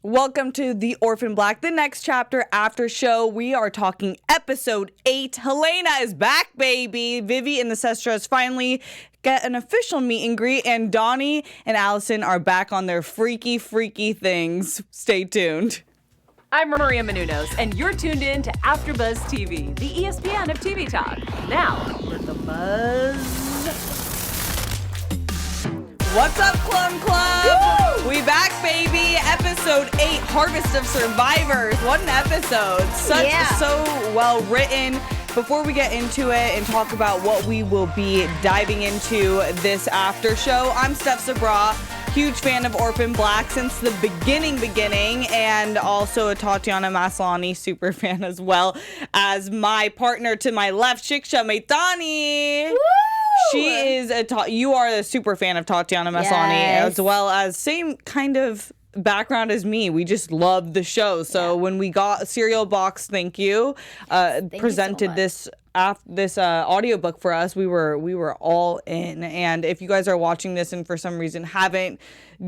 Welcome to the Orphan Black, the next chapter after show. We are talking episode 8. Helena is back, baby. Vivy and the Sestras finally get an official meet and greet, and Donnie and Allison are back on their freaky things. Stay tuned. I'm Maria Menounos, and you're tuned in to AfterBuzz TV, the ESPN of TV talk. Now, for the buzz. What's up, Clone Club? Woo! We back, baby. Episode 8, Harvest of Survivors. What an episode. So well written. Before we get into it and talk about what we will be diving into this after show, I'm Steph Sabra, huge fan of Orphan Black since the beginning, and also a Tatiana Maslany super fan as well as my partner to my left, Shiksha Maitani. Woo! She is you are a super fan of Tatiana Maslany, as well as same kind of background as me. We just love the show. So when we got Cereal Box, thank you, presented you so this audiobook for us, we were all in. And if you guys are watching this and for some reason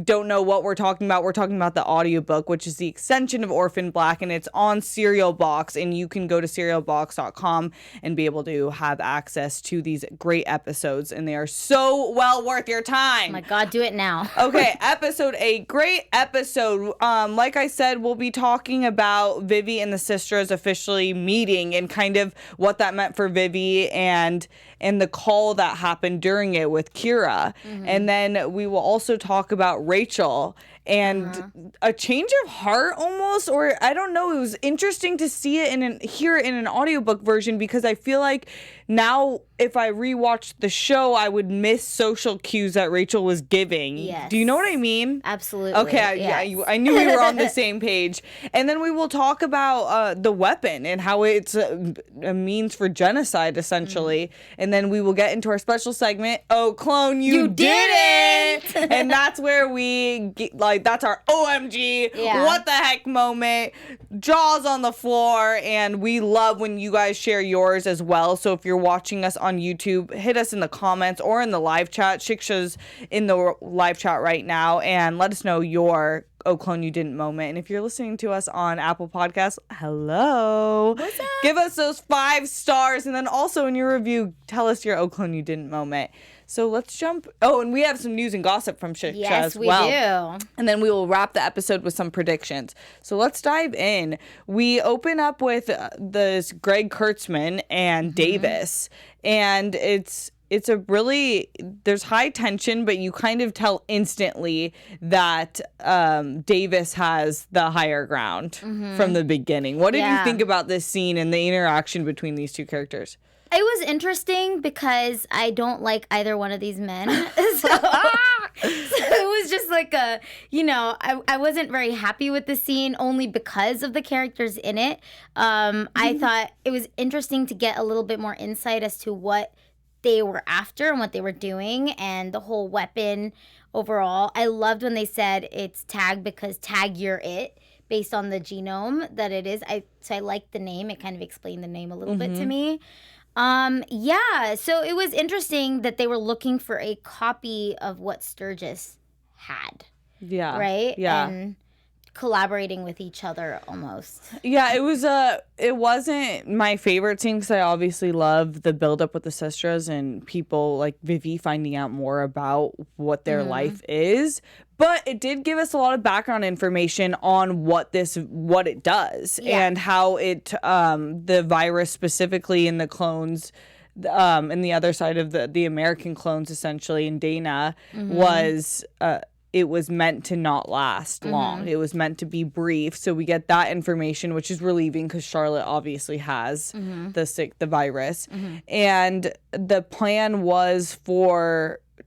don't know what we're talking about the audiobook, which is the extension of Orphan Black, and it's on Cereal Box, and you can go to cerealbox.com and be able to have access to these great episodes, and they are so well worth your time. Oh my God, do it now. Okay, episode 8, great episode. Like I said, we'll be talking about Vivy and the Sestras officially meeting and kind of what that meant for Vivy and the call that happened during it with Kira. Mm-hmm. And then we will also talk about Rachel and a change of heart almost, or I don't know. It was interesting to see it hear it in an audiobook version, because I feel like now if I rewatched the show, I would miss social cues that Rachel was giving. Yes. Do you know what I mean? Absolutely. Okay, yes. I knew we were on the same page. And then we will talk about the weapon and how it's a means for genocide, essentially. And then we will get into our special segment, Oh, Clone, you did it! And that's where we that's our OMG, what the heck moment, jaws on the floor, and we love when you guys share yours as well. So if you're watching us on YouTube, hit us in the comments or in the live chat. Shiksha's in the live chat right now, and let us know your Oh, Clone You Didn't moment. And if you're listening to us on Apple Podcasts, hello. What's up? Give us those 5 stars, and then also in your review, tell us your Oh, Clone You Didn't moment. So let's jump. Oh, and we have some news and gossip from Shiksha as well. Yes, we do. And then we will wrap the episode with some predictions. So let's dive in. We open up with this Greg Kurtzman and Davis. And it's a really, there's high tension, but you kind of tell instantly that Davis has the higher ground from the beginning. What did you think about this scene and the interaction between these two characters? It was interesting because I don't like either one of these men. So it was just like I wasn't very happy with the scene only because of the characters in it. I thought it was interesting to get a little bit more insight as to what they were after and what they were doing and the whole weapon overall. I loved when they said it's tag because tag you're it, based on the genome that it is. So I liked the name. It kind of explained the name a little bit to me. So it was interesting that they were looking for a copy of what Sturgis had. Yeah. Right? Yeah. And collaborating with each other almost. Yeah, it wasn't my favorite scene because I obviously love the build-up with the Sestras and people like Vivy finding out more about what their life is. But it did give us a lot of background information on what it does and how it the virus specifically in the clones and the other side of the American clones essentially in Dana was it was meant to not last long. It was meant to be brief. So we get that information, which is relieving because Charlotte obviously has the virus. And the plan was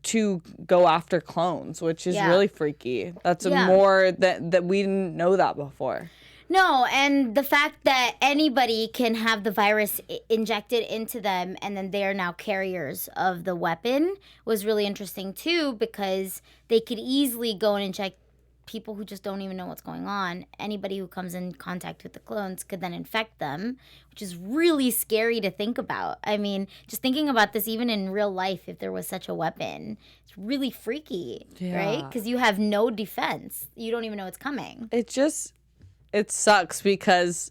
to go after clones, which is really freaky. That's more that we didn't know that before. No, and the fact that anybody can have the virus injected into them and then they are now carriers of the weapon was really interesting too, because they could easily go and inject people who just don't even know what's going on, anybody who comes in contact with the clones could then infect them, which is really scary to think about. I mean, just thinking about this even in real life, if there was such a weapon, it's really freaky, right? Because you have no defense. You don't even know it's coming. It sucks because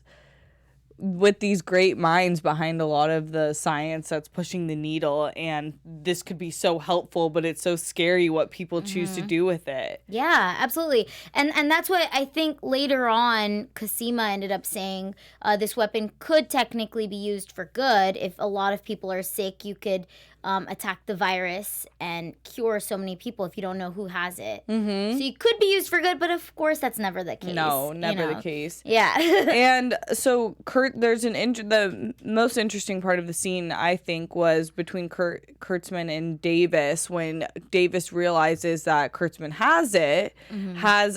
with these great minds behind a lot of the science that's pushing the needle, and this could be so helpful, but it's so scary what people choose to do with it. Yeah, absolutely. And that's what I think later on Cosima ended up saying, this weapon could technically be used for good. If a lot of people are sick, you could attack the virus and cure so many people if you don't know who has it. So it could be used for good, but of course that's never the case. No, never the case. Yeah. And so there's the most interesting part of the scene, I think, was between Kurtzman and Davis, when Davis realizes that Kurtzman has it, has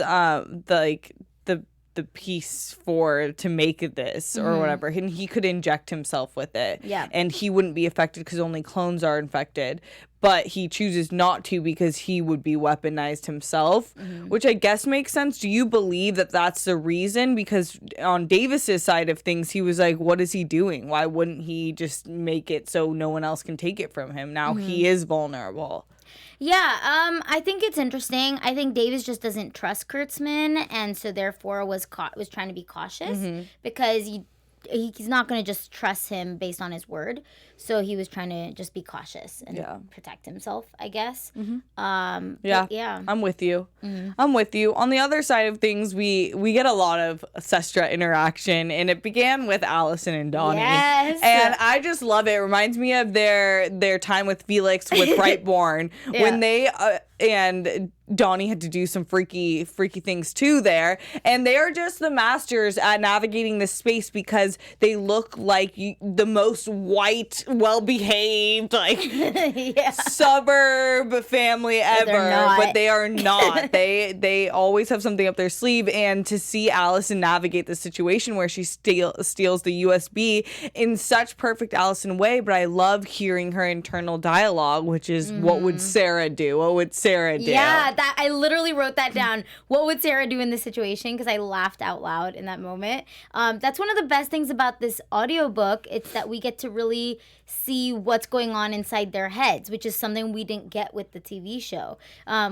the piece to make this or whatever, and he could inject himself with it, and he wouldn't be affected because only clones are infected, but he chooses not to because he would be weaponized himself, which I guess makes sense. Do you believe that that's the reason? Because on Davis's side of things, he was like, what is he doing? Why wouldn't he just make it so no one else can take it from him? Now he is vulnerable. Yeah, I think it's interesting. I think Davis just doesn't trust Kurtzman, and so therefore was trying to be cautious because he's not going to just trust him based on his word. So he was trying to just be cautious and protect himself, I guess. Yeah. I'm with you. I'm with you. On the other side of things, we get a lot of Sestra interaction, and it began with Allison and Donnie. Yes. And I just love it. It reminds me of their time with Felix with Brightborn when they and Donnie had to do some freaky things too there, and they are just the masters at navigating this space because they look like the most white, well-behaved, like suburb family ever, but they are not. They always have something up their sleeve, and to see Allison navigate the situation where she steals the USB in such perfect Allison way, but I love hearing her internal dialogue, which is what would Sarah do? What would Sarah do? Yeah, that I literally wrote that down. What would Sarah do in this situation? Because I laughed out loud in that moment. That's one of the best things about this audiobook. It's that we get to really see what's going on inside their heads, which is something we didn't get with the TV show,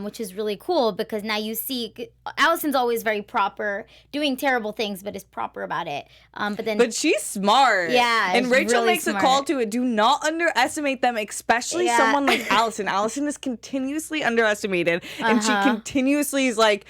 which is really cool because now you see Allison's always very proper, doing terrible things, but is proper about it. But she's smart. Yeah, and Rachel really makes smart. a call to it. Do not underestimate them, especially someone like Allison. Allison is continuously underestimated, and she continuously is like,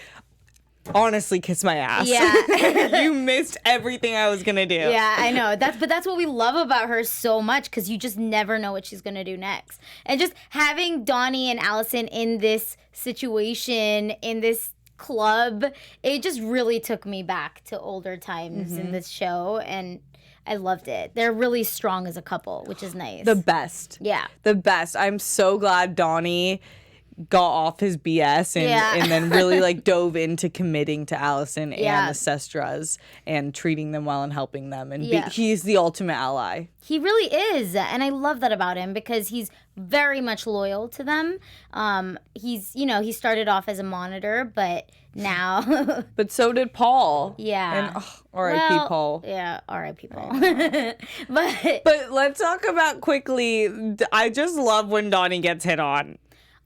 honestly, kiss my ass. Yeah. You missed everything I was gonna do. Yeah, I know. That's what we love about her so much, because you just never know what she's gonna do next. And just having Donnie and Allison in this situation, in this club, it just really took me back to older times in this show, and I loved it. They're really strong as a couple, which is nice. The best. Yeah. The best. I'm so glad Donnie got off his BS and then really like dove into committing to Allison and the Sestras and treating them well and helping them. And he's the ultimate ally. He really is. And I love that about him because he's very much loyal to them. He started off as a monitor, but now... But so did Paul. Yeah. And R.I.P. Paul. Yeah, R.I.P. Paul. But let's talk about quickly, I just love when Donnie gets hit on.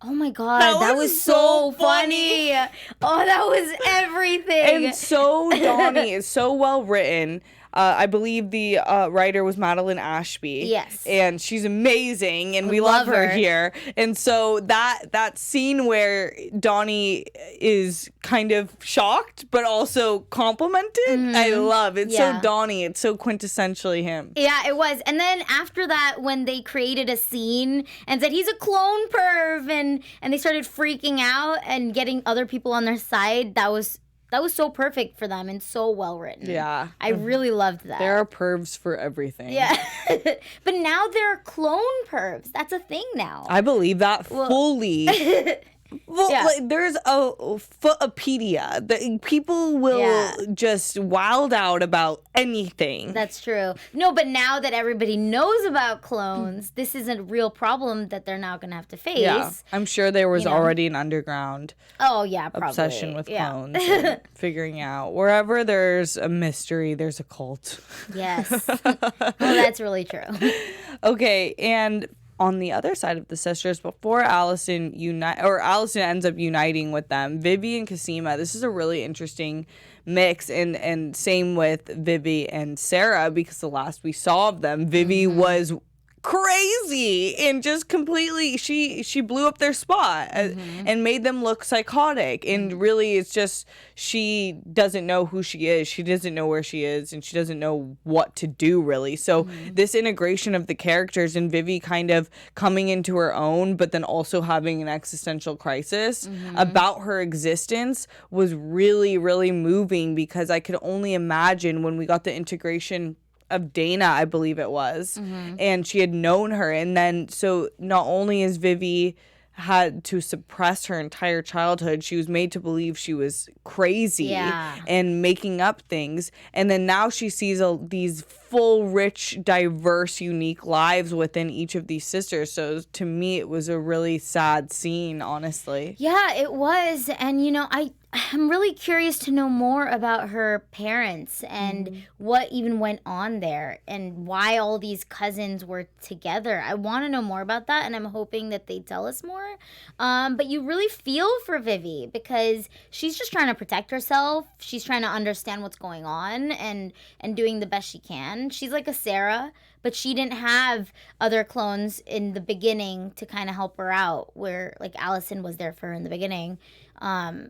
Oh my God, that was so funny. Oh, that was everything. And so Donnie is so well written. I believe the writer was Madeline Ashby. Yes. And she's amazing, and we love her here. And so that scene where Donnie is kind of shocked, but also complimented, I love. It's so Donnie. It's so quintessentially him. Yeah, it was. And then after that, when they created a scene and said, he's a clone perv, and they started freaking out and getting other people on their side, that was so perfect for them and so well written. Yeah. I really loved that. There are pervs for everything. Yeah. But now there are clone pervs. That's a thing now. I believe that fully. Well, like, there's a Footopedia. People will just wild out about anything. That's true. No, but now that everybody knows about clones, this is a real problem that they're now going to have to face. Yeah, I'm sure there was already an underground obsession with clones and figuring out. Wherever there's a mystery, there's a cult. Yes. Well, that's really true. Okay, and on the other side of the sisters, before Allison ends up uniting with them, Vivy and Cosima, this is a really interesting mix, and same with Vivy and Sarah, because the last we saw of them, Vivy was crazy and just completely she blew up their spot and made them look psychotic, and really it's just she doesn't know who she is, she doesn't know where she is, and she doesn't know what to do really. So this integration of the characters and Vivy kind of coming into her own but then also having an existential crisis about her existence was really, really moving, because I could only imagine when we got the integration of Dana, I believe it was, and she had known her, and then so not only is Vivy had to suppress her entire childhood, she was made to believe she was crazy and making up things, and then now she sees these full, rich, diverse, unique lives within each of these sisters. So to me it was a really sad scene, honestly. Yeah, it was. And I'm really curious to know more about her parents and what even went on there and why all these cousins were together. I want to know more about that, and I'm hoping that they tell us more. But you really feel for Vivy, because she's just trying to protect herself. She's trying to understand what's going on and doing the best she can. She's like a Sarah, but she didn't have other clones in the beginning to kind of help her out, where like Allison was there for her in the beginning.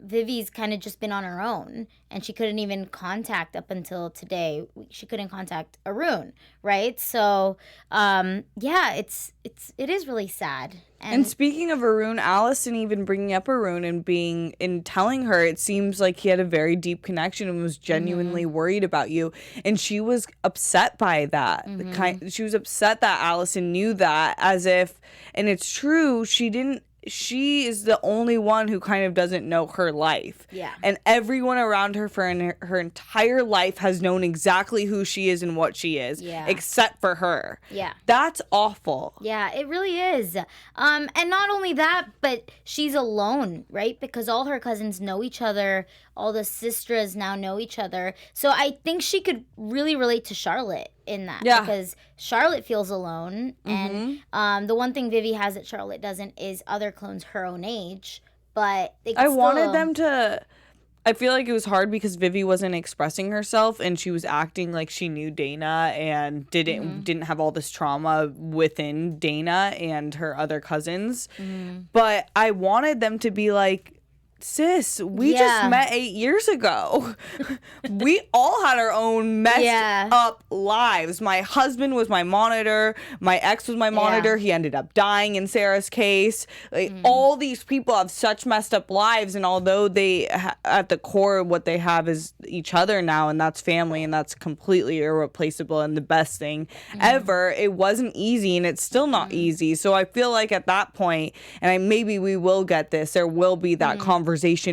Vivy's kind of just been on her own, and she couldn't even contact up until today. She couldn't contact Arun, right? So, it is really sad. And speaking of Arun, Allison even bringing up Arun and telling her, it seems like he had a very deep connection and was genuinely worried about you. And she was upset by that. She was upset that Allison knew that, as if, and it's true, she is the only one who kind of doesn't know her life. Yeah. And everyone around her for her entire life has known exactly who she is and what she is, except for her. Yeah. That's awful. Yeah, it really is. And not only that, but she's alone, right? Because all her cousins know each other. All the sisters now know each other. So I think she could really relate to Charlotte in that. Yeah. Because Charlotte feels alone. And the one thing Vivy has that Charlotte doesn't is other clones her own age. But they can wanted them to... I feel like it was hard because Vivy wasn't expressing herself, and she was acting like she knew Dana and didn't have all this trauma within Dana and her other cousins. But I wanted them to be like, sis, we just met 8 years ago. We all had our own messed up lives. My husband was my monitor. My ex was my monitor. He ended up dying in Sarah's case. Like, all these people have such messed up lives, and although they, at the core, what they have is each other now, and that's family, and that's completely irreplaceable and the best thing ever, it wasn't easy, and it's still not easy. So I feel like at that point, and maybe we will get this, there will be that conversation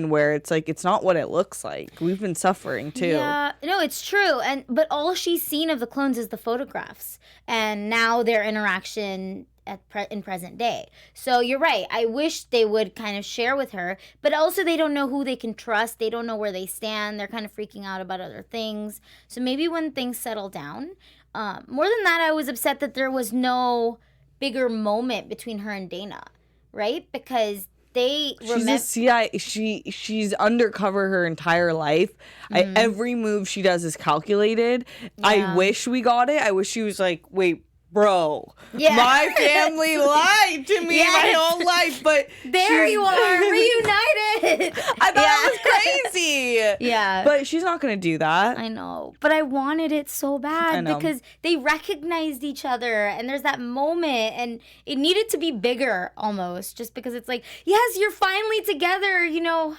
where it's like, it's not what it looks like. We've been suffering too. Yeah, no, it's true. But all she's seen of the clones is the photographs, and now their interaction in present day. So you're right. I wish they would kind of share with her, but also they don't know who they can trust. They don't know where they stand. They're kind of freaking out about other things. So maybe when things settle down, more than that, I was upset that there was no bigger moment between her and Dana, right? Because she's undercover her entire life. Every move she does is calculated. I wish we got it. I wish she was like, wait, bro, my family lied to me my whole life, but there you are, reunited. I thought it was crazy. Yeah. But she's not going to do that. I know. But I wanted it so bad because they recognized each other, and there's that moment, and it needed to be bigger almost, just because it's like, yes, you're finally together,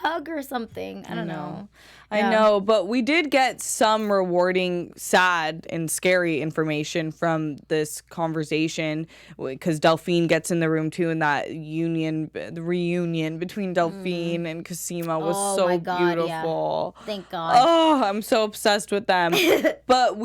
hug or something. I don't know. I know, but we did get some rewarding, sad, and scary information from this conversation because Delphine gets in the room too, and that the reunion between Delphine and Cosima was so beautiful. Yeah. Thank God. Oh, I'm so obsessed with them. But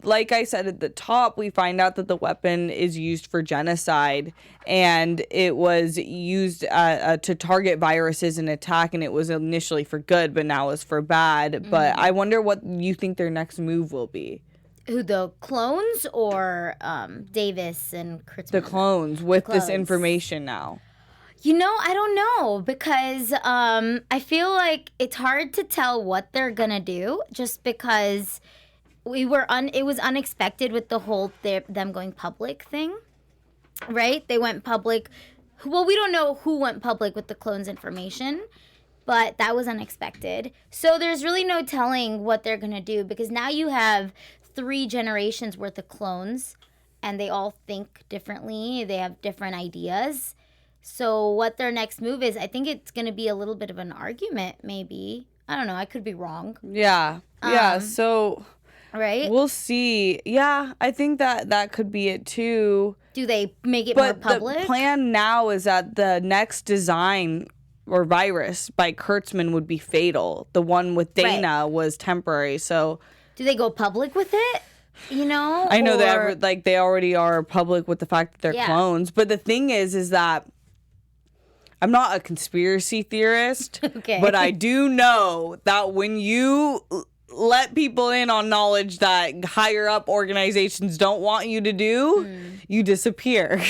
like I said at the top, we find out that the weapon is used for genocide, and it was used to target viruses and attack, and it was initially for good, but now it's for bad. But I wonder what you think their next move will be. Who, the clones or Davis and Kurtzman? The clones with this information now. I don't know because I feel like it's hard to tell what they're gonna do just because it was unexpected with the whole them going public thing, right? They went public. Well, we don't know who went public with the clones information, but that was unexpected. So there's really no telling what they're going to do because now you have 3 generations worth of clones and they all think differently. They have different ideas. So what their next move is, I think it's going to be a little bit of an argument maybe. I don't know. I could be wrong. Yeah. So right? We'll see. Yeah, I think that could be it too. Do they make it more public? But the plan now is that the next design or virus by Kurtzman would be fatal. The one with Dana was temporary. So do they go public with it? I know they already are public with the fact that they're clones. But the thing is that I'm not a conspiracy theorist, but I do know that when you let people in on knowledge that higher up organizations don't want you to do, you disappear.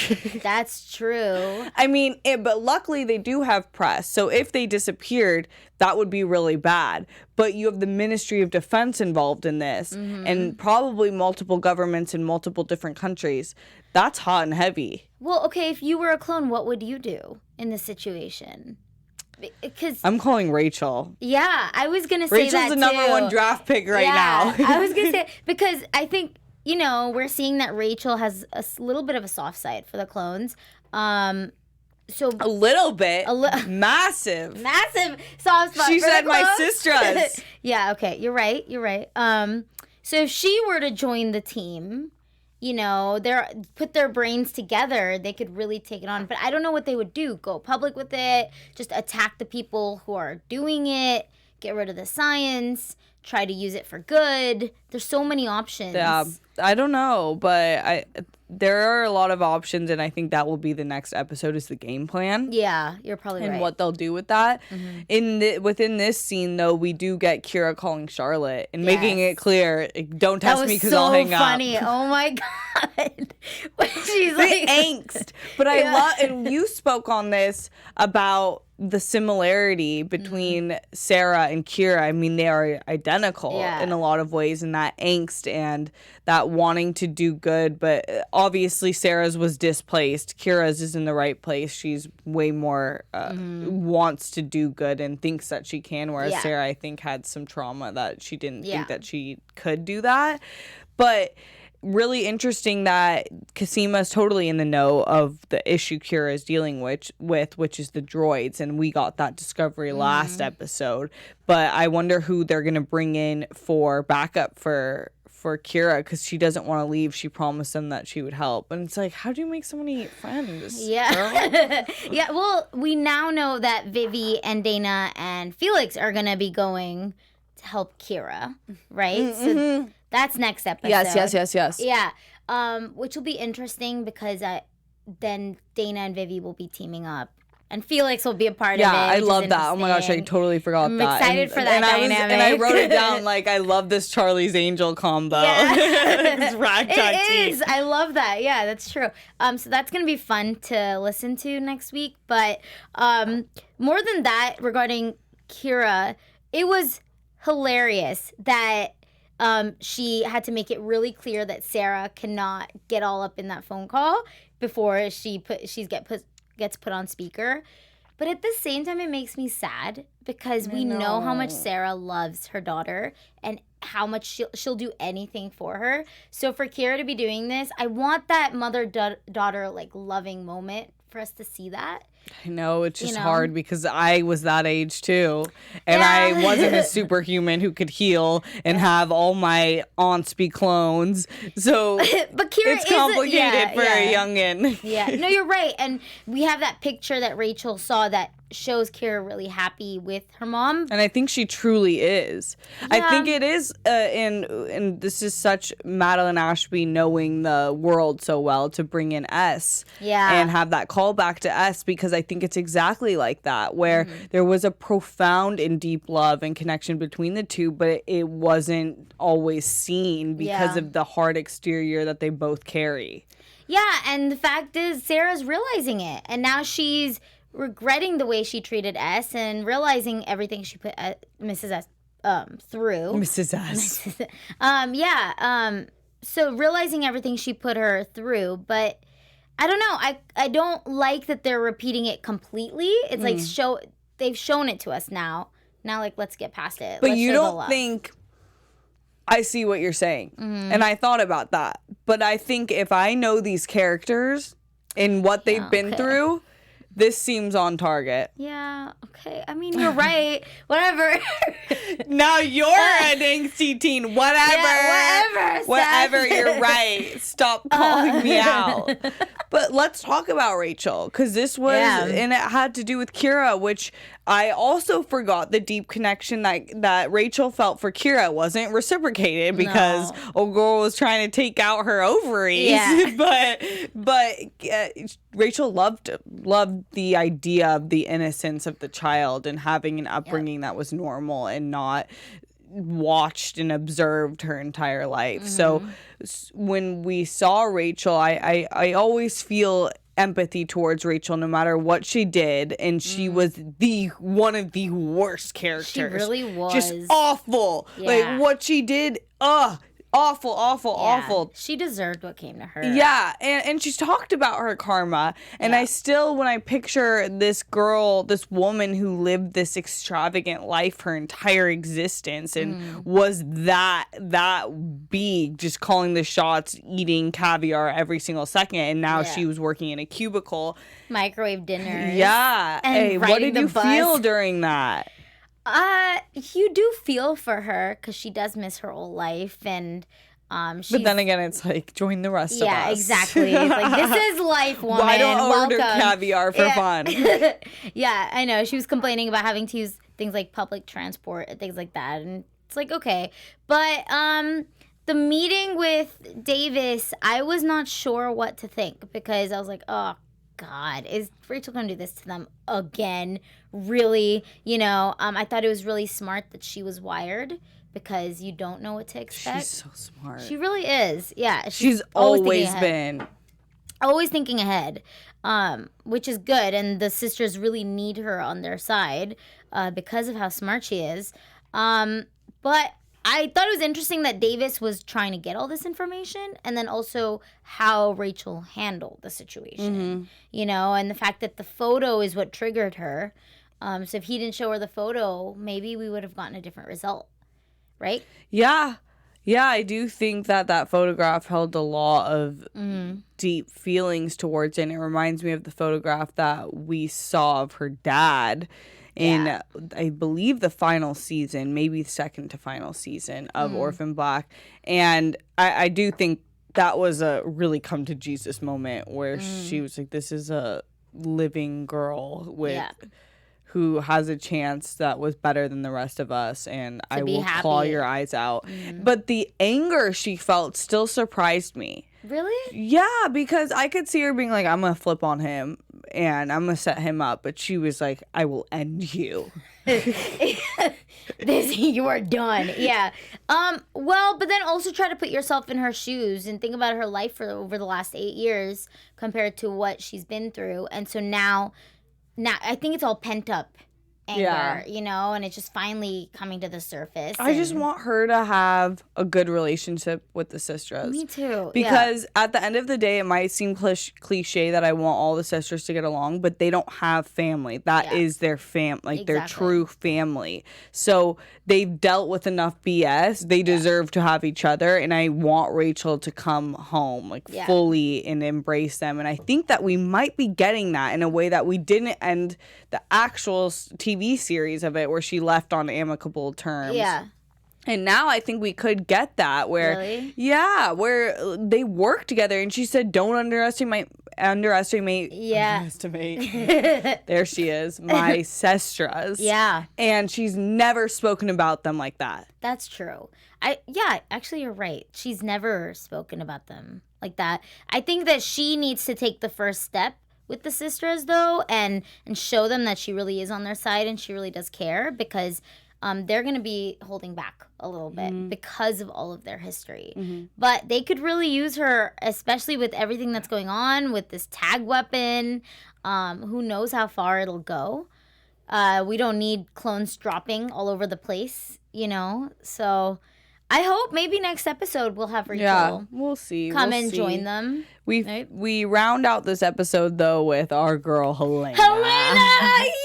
That's true. I mean, but luckily they do have press. So if they disappeared, that would be really bad. But you have the Ministry of Defense involved in this and probably multiple governments in multiple different countries. That's hot and heavy. Well, okay, if you were a clone, what would you do in this situation? Because I'm calling Rachel. Yeah, I was going to say Rachel's that too. the number 1 draft pick right now. I was going to say, because I think, we're seeing that Rachel has a little bit of a soft side for the clones. So a little bit. Massive soft spot She for said the my clones. sisters. Yeah, okay, you're right. So if she were to join the team, put their brains together, they could really take it on. But I don't know what they would do. Go public with it, just attack the people who are doing it, get rid of the science, try to use it for good. There's so many options. Yeah, I don't know, but there are a lot of options, and I think that will be the next episode is the game plan. Yeah, you're probably right. And what they'll do with that. Within this scene, though, we do get Kira calling Charlotte and making it clear, don't test me because I'll hang up. That was so funny. Oh, my God. She's like... angst. But I love... And you spoke on this about the similarity between Sarah and Kira. I mean, they are identical in a lot of ways, and that angst and that wanting to do good, but obviously Sarah's was displaced. Kira's is in the right place. She's way more wants to do good and thinks that she can, whereas Sarah, I think, had some trauma that she didn't think that she could do that. But really interesting that Cosima is totally in the know of the issue Kira is dealing with, which is the droids, and we got that discovery last episode. But I wonder who they're gonna bring in for backup for Kira, because she doesn't want to leave. She promised them that she would help, and it's like, how do you make so many friends? Yeah, yeah. Well, we now know that Vivy and Dana and Felix are gonna be going to help Kira, right? So that's next episode. Yes. Yeah. Which will be interesting because then Dana and Vivy will be teaming up. And Felix will be a part of it. Yeah, I love that. Oh my gosh, I totally forgot that. I'm excited for that dynamic. And I wrote it down I love this Charlie's Angel combo. Yeah. This ragtag team. It is. I love that. Yeah, that's true. So that's going to be fun to listen to next week. But more than that, regarding Kira, it was hilarious that she had to make it really clear that Sarah cannot get all up in that phone call before she gets put on speaker. But at the same time, it makes me sad because we know how much Sarah loves her daughter and how much she'll do anything for her. So for Kira to be doing this, I want that mother-daughter loving moment for us to see that. I know, it's just hard because I was that age too. And I wasn't a superhuman who could heal and have all my aunts be clones. So but Kira it's complicated for a youngin'. Yeah, no, you're right. And we have that picture that Rachel saw that shows Kira really happy with her mom. And I think she truly is. Yeah. I think it is, and this is such Madeline Ashby knowing the world so well to bring in S and have that callback to S, because I think it's exactly like that, where there was a profound and deep love and connection between the two, but it wasn't always seen because of the hard exterior that they both carry. Yeah, and the fact is Sarah's realizing it, and now she's regretting the way she treated S and realizing everything she put Mrs. S through. Mrs. S. So realizing everything she put her through, but I don't know. I don't like that they're repeating it completely. It's like they've shown it to us now. Now, like, let's get past it. But you don't think... I see what you're saying. And I thought about that. But I think if I know these characters and what they've been through... This seems on target. Yeah, okay. I mean, you're right. Whatever. Now you're an angsty teen. Whatever. Yeah, whatever. You're right. Stop calling me out. But let's talk about Rachel, because this was, and it had to do with Kira, which I also forgot the deep connection that Rachel felt for Kira. It wasn't reciprocated because old girl was trying to take out her ovaries. Yeah. but Rachel loved the idea of the innocence of the child and having an upbringing that was normal and not watched and observed her entire life. So when we saw Rachel, I always feel empathy towards Rachel no matter what she did, and she was one of the worst characters. She really was. Just awful. Like what she did, awful. She deserved what came to her. Yeah, and she's talked about her karma, and I still, when I picture this girl, this woman who lived this extravagant life her entire existence and was that big, just calling the shots, eating caviar every single second, and now she was working in a cubicle. Microwave dinners. Yeah. Hey, what did you feel during that? You do feel for her because she does miss her old life, and but then again, it's like, join the rest of us. Yeah, exactly. It's like, this is life, woman. Why don't order caviar for fun? Yeah, I know. She was complaining about having to use things like public transport and things like that, and it's like, okay. But the meeting with Davis, I was not sure what to think, because I was like, oh, God, is Rachel going to do this to them again? Really? I thought it was really smart that she was wired, because you don't know what to expect. She's so smart. She really is. Yeah. She's always been. Always thinking ahead, which is good. And the sisters really need her on their side because of how smart she is. But I thought it was interesting that Davis was trying to get all this information, and then also how Rachel handled the situation, and the fact that the photo is what triggered her. So if he didn't show her the photo, maybe we would have gotten a different result, right? Yeah. Yeah, I do think that photograph held a lot of deep feelings towards it. And it reminds me of the photograph that we saw of her dad in, I believe, the final season, maybe second to final season of Orphan Black. And I do think that was a really come to Jesus moment where she was like, this is a living girl with who has a chance that was better than the rest of us, and I will claw your eyes out. But the anger she felt still surprised me. Really? Yeah, because I could see her being like, I'm going to flip on him and I'm going to set him up. But she was like, I will end you. You are done. Yeah. Well, but then also try to put yourself in her shoes and think about her life over the last 8 years compared to what she's been through. And so now I think it's all pent up anger, you know, and it's just finally coming to the surface. I just want her to have a good relationship with the sisters. Me too. Because at the end of the day, it might seem cliche that I want all the sisters to get along, but they don't have family. That is their their true family. So they've dealt with enough BS. They deserve to have each other, and I want Rachel to come home fully and embrace them. And I think that we might be getting that in a way that we didn't end the actual TV series of it, where she left on amicable terms. Yeah. And now I think we could get that where, where they work together. And she said, "Don't underestimate." There she is, my sestras. Yeah. And she's never spoken about them like that. That's true. Actually, you're right. She's never spoken about them like that. I think that she needs to take the first step with the sisters, though, and show them that she really is on their side and she really does care, because they're going to be holding back a little bit because of all of their history. But they could really use her, especially with everything that's going on with this tag weapon. Who knows how far it'll go. We don't need clones dropping all over the place, you know? So I hope maybe next episode we'll have Rachel we'll see. come and join them. We round out this episode, though, with our girl Helena. Yes!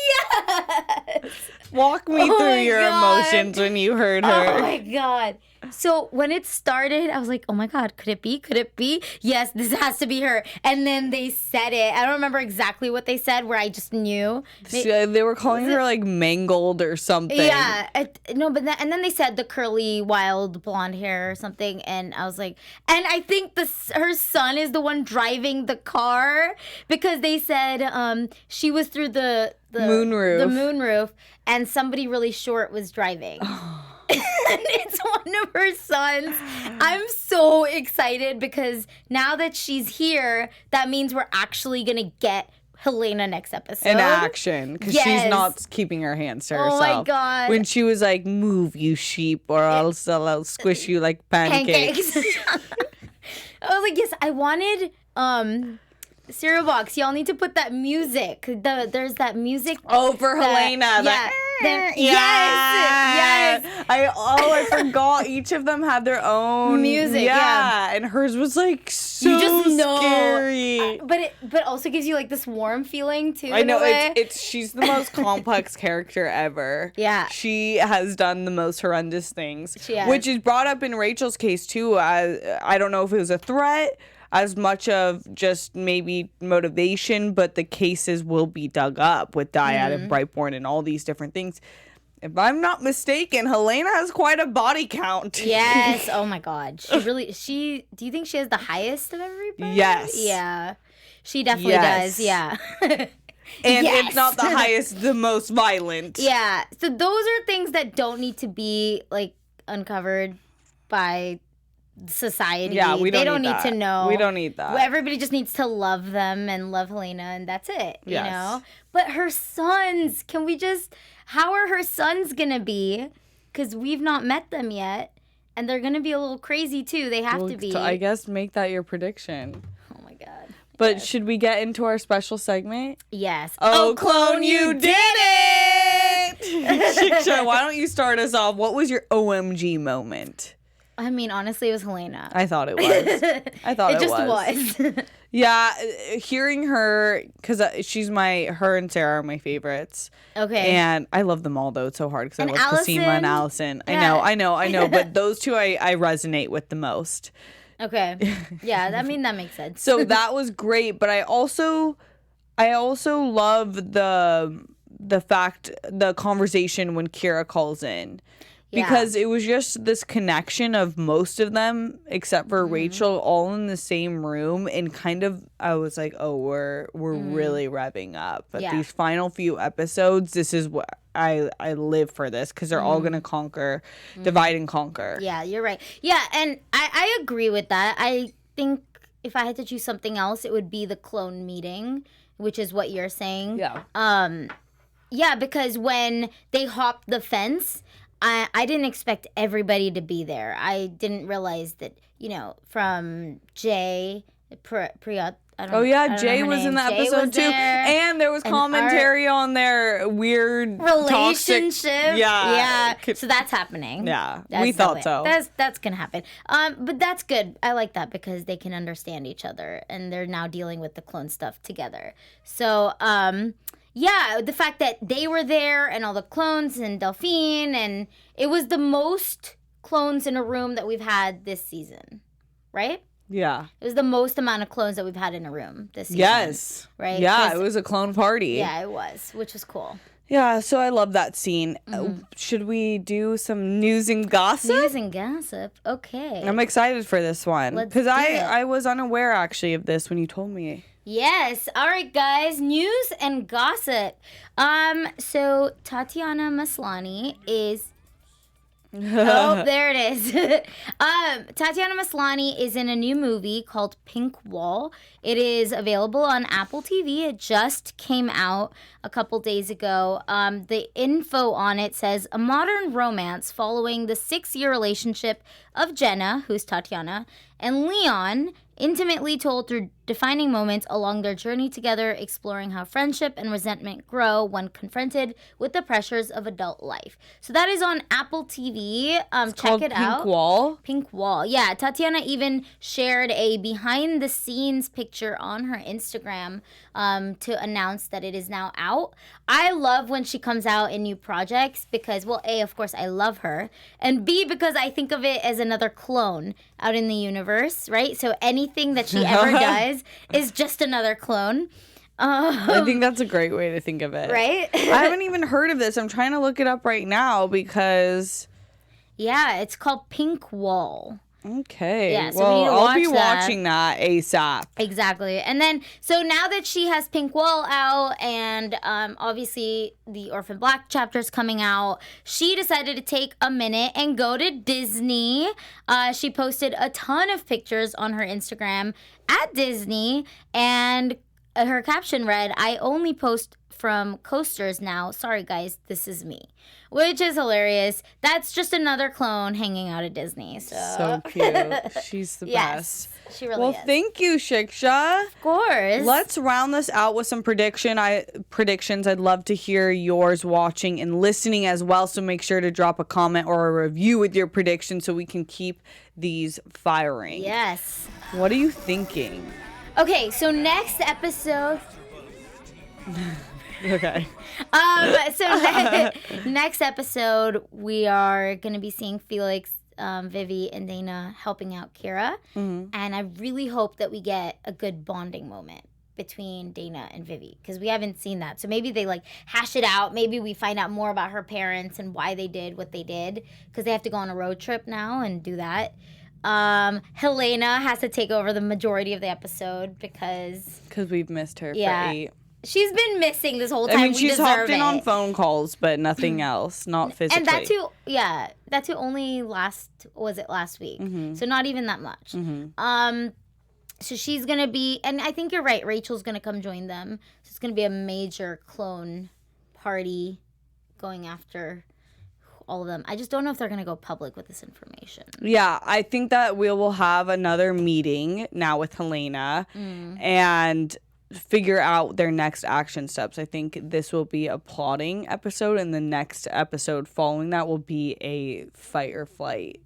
Walk me through your emotions when you heard her. Oh my God. So when it started, I was like, oh my God, could it be? Could it be? Yes, this has to be her. And then they said it. I don't remember exactly what they said, where I just knew. They were calling her like mangled or something. Yeah. And then they said the curly, wild blonde hair or something. And I was like, and I think her son is the one driving the car, because they said she was through the moonroof. The moonroof, and somebody really short was driving. And it's one of her sons. I'm so excited, because now that she's here, that means we're actually going to get Helena next episode. In action, because she's not keeping her hands to herself. Oh my God. When she was like, "Move, you sheep, or else I'll squish you like pancakes." I was like, yes, I wanted cereal box. Y'all need to put that music. There's that music. Oh, for Helena. Yes. I forgot. Each of them had their own music. Yeah. And hers was like so you just know. Scary. But also gives you like this warm feeling too. I know she's the most complex character ever. Yeah. She has done the most horrendous things. She has. Which is brought up in Rachel's case too. I don't know if it was a threat as much of just maybe motivation, but the cases will be dug up with Dyad and Brightborn and all these different things. If I'm not mistaken, Helena has quite a body count. Yes. Oh my God. Do you think she has the highest of everybody? Yes. Yeah. She definitely does. Yeah. And if not the highest, the most violent. Yeah. So those are things that don't need to be like uncovered by society. Yeah, they don't need to know. We don't need that. Everybody just needs to love them and love Helena, and that's it. You know? But her sons, how are her sons gonna be? Because we've not met them yet, and they're gonna be a little crazy too. They have to be. So I guess make that your prediction. Oh my God. But should we get into our special segment? Yes. Oh, clone, you did it! Shiksha, why don't you start us off? What was your OMG moment? I mean, honestly, it was Helena. I thought it was. It just was. Yeah, hearing her, because her and Sarah are my favorites. Okay. And I love them all, though. It's so hard because I love Allison, Cosima and Allison. Yeah. I know. But those two I resonate with the most. Okay. Yeah, that makes sense. So that was great. But I also love the conversation when Kira calls in. Because it was just this connection of most of them, except for Rachel, all in the same room. And kind of, I was like, oh, we're really revving up. But these final few episodes, this is what I live for this. Because they're all going to divide and conquer. Yeah, you're right. Yeah, and I agree with that. I think if I had to choose something else, it would be the clone meeting, which is what you're saying. Yeah. Yeah, because when they hopped the fence, I didn't expect everybody to be there. I didn't realize that, from Jay, Priyat, Jay was in the episode too, and there was commentary on their weird relationship. Yeah. So that's happening. Yeah, we thought so. That's gonna happen. But that's good. I like that because they can understand each other, and they're now dealing with the clone stuff together. So, the fact that they were there and all the clones and Delphine, and it was the most clones in a room that we've had this season, right? Yeah. It was the most amount of clones that we've had in a room this season. Yes. Right? Yeah, it was a clone party. Yeah, it was, which was cool. Yeah, so I love that scene. Should we do some news and gossip? News and gossip. Okay. I'm excited for this one. Because I I was unaware, actually, of this when you told me. Yes. All right, guys. News and gossip. So Tatiana Maslany is... Oh, there it is. Tatiana Maslany is in a new movie called Pink Wall. It is available on Apple TV. It just came out a couple days ago. The info on it says a modern romance following the 6-year relationship of Jenna, who's Tatiana, and Leon, intimately told through defining moments along their journey together, exploring how friendship and resentment grow when confronted with the pressures of adult life. So that is on Apple TV. Check it out. Pink Wall? Pink Wall. Yeah, Tatiana even shared a behind-the-scenes picture on her Instagram to announce that it is now out. I love when she comes out in new projects because, well, A, of course, I love her, and B, because I think of it as another clone out in the universe, right? So anything that she ever does is just another clone. I think that's a great way to think of it. Right? I haven't even heard of this. I'm trying to look it up right now because... Yeah, it's called Pink Wall. Okay. Yeah, so well, we need to I'll be watch watching that ASAP. Exactly. And then, so now that she has Pink Wall out and obviously the Orphan Black chapter's coming out, she decided to take a minute and go to Disney. She posted a ton of pictures on her Instagram at Disney, and her caption read, "I only post from coasters now. Sorry, guys, this is me." Which is hilarious. That's just another clone hanging out at Disney. So cute. She's the yes, best. She really is. Well, thank you, Shiksha. Of course. Let's round this out with some predictions. I'd love to hear yours watching and listening as well. So make sure to drop a comment or a review with your predictions so we can keep these firing. Yes. What are you thinking? Okay, so next episode... Okay. Next episode, we are going to be seeing Felix, Vivy, and Dana helping out Kira. Mm-hmm. And I really hope that we get a good bonding moment between Dana and Vivy, because we haven't seen that. So maybe they hash it out. Maybe we find out more about her parents and why they did what they did, because they have to go on a road trip now and do that. Helena has to take over the majority of the episode because we've missed her for 8. She's been missing this whole time. I mean, she's hopped in on phone calls, but nothing else, not physically. And that too only last week. Mm-hmm. So not even that much. Mm-hmm. So she's going to be, and I think you're right, Rachel's going to come join them. So it's going to be a major clone party going after all of them. I just don't know if they're going to go public with this information. Yeah, I think that we will have another meeting now with Helena and figure out their next action steps. I think this will be a plotting episode, and the next episode following that will be a fight or flight.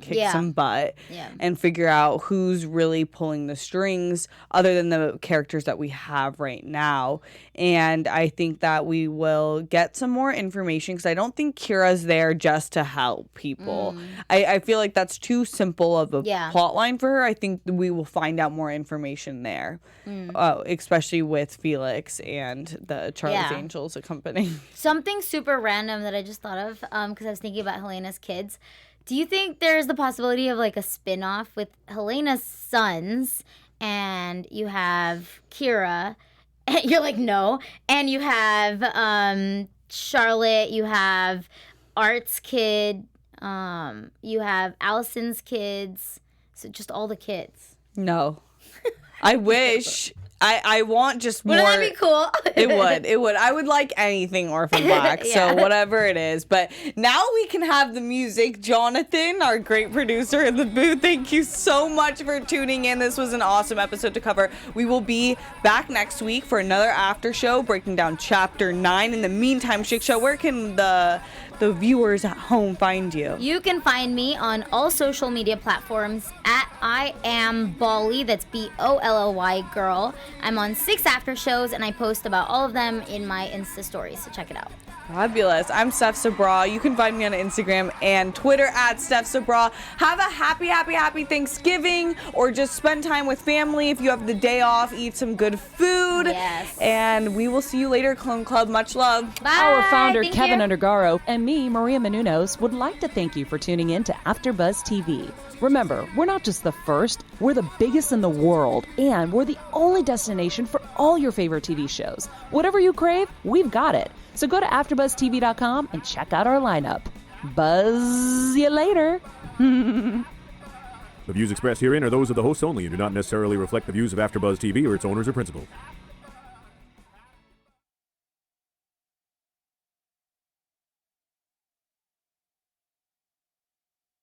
Kick some butt and figure out who's really pulling the strings other than the characters that we have right now. And I think that we will get some more information, because I don't think Kira's there just to help people. I feel like that's too simple of a plot line for her. I think we will find out more information there, especially with Felix and the Charlie's Angels accompanying. Something super random that I just thought of, because I was thinking about Helena's kids. Do you think there's the possibility of a spin-off with Helena's sons, and you have Kira, and you're like, no, and you have Charlotte, you have Art's kid, you have Allison's kids, so just all the kids? No. I wish. I want just more. Wouldn't that be cool? It would. I would like anything Orphan Black, so whatever it is. But now we can have the music. Jonathan, our great producer in the booth, thank you so much for tuning in. This was an awesome episode to cover. We will be back next week for another after show, breaking down Chapter 9. In the meantime, Chick Show, where can the viewers at home find you? You can find me on all social media platforms at I am Bolly. That's BOLLY girl. I'm on 6 after shows, and I post about all of them in my Insta stories, so check it out. Fabulous. I'm Steph Sabra. You can find me on Instagram and Twitter at Steph Sabra. Have a happy Thanksgiving, or just spend time with family. If you have the day off, eat some good food. Yes. And we will see you later, Clone Club. Much love. Bye. Our founder, Thank Keven you. Undergaro, and me, Maria Menounos, would like to thank you for tuning in to AfterBuzz TV. Remember, we're not just the first, we're the biggest in the world, and we're the only destination for all your favorite TV shows. Whatever you crave, we've got it. So go to AfterBuzzTV.com and check out our lineup. Buzz you later. The views expressed herein are those of the hosts only and do not necessarily reflect the views of AfterBuzz TV or its owners or principals.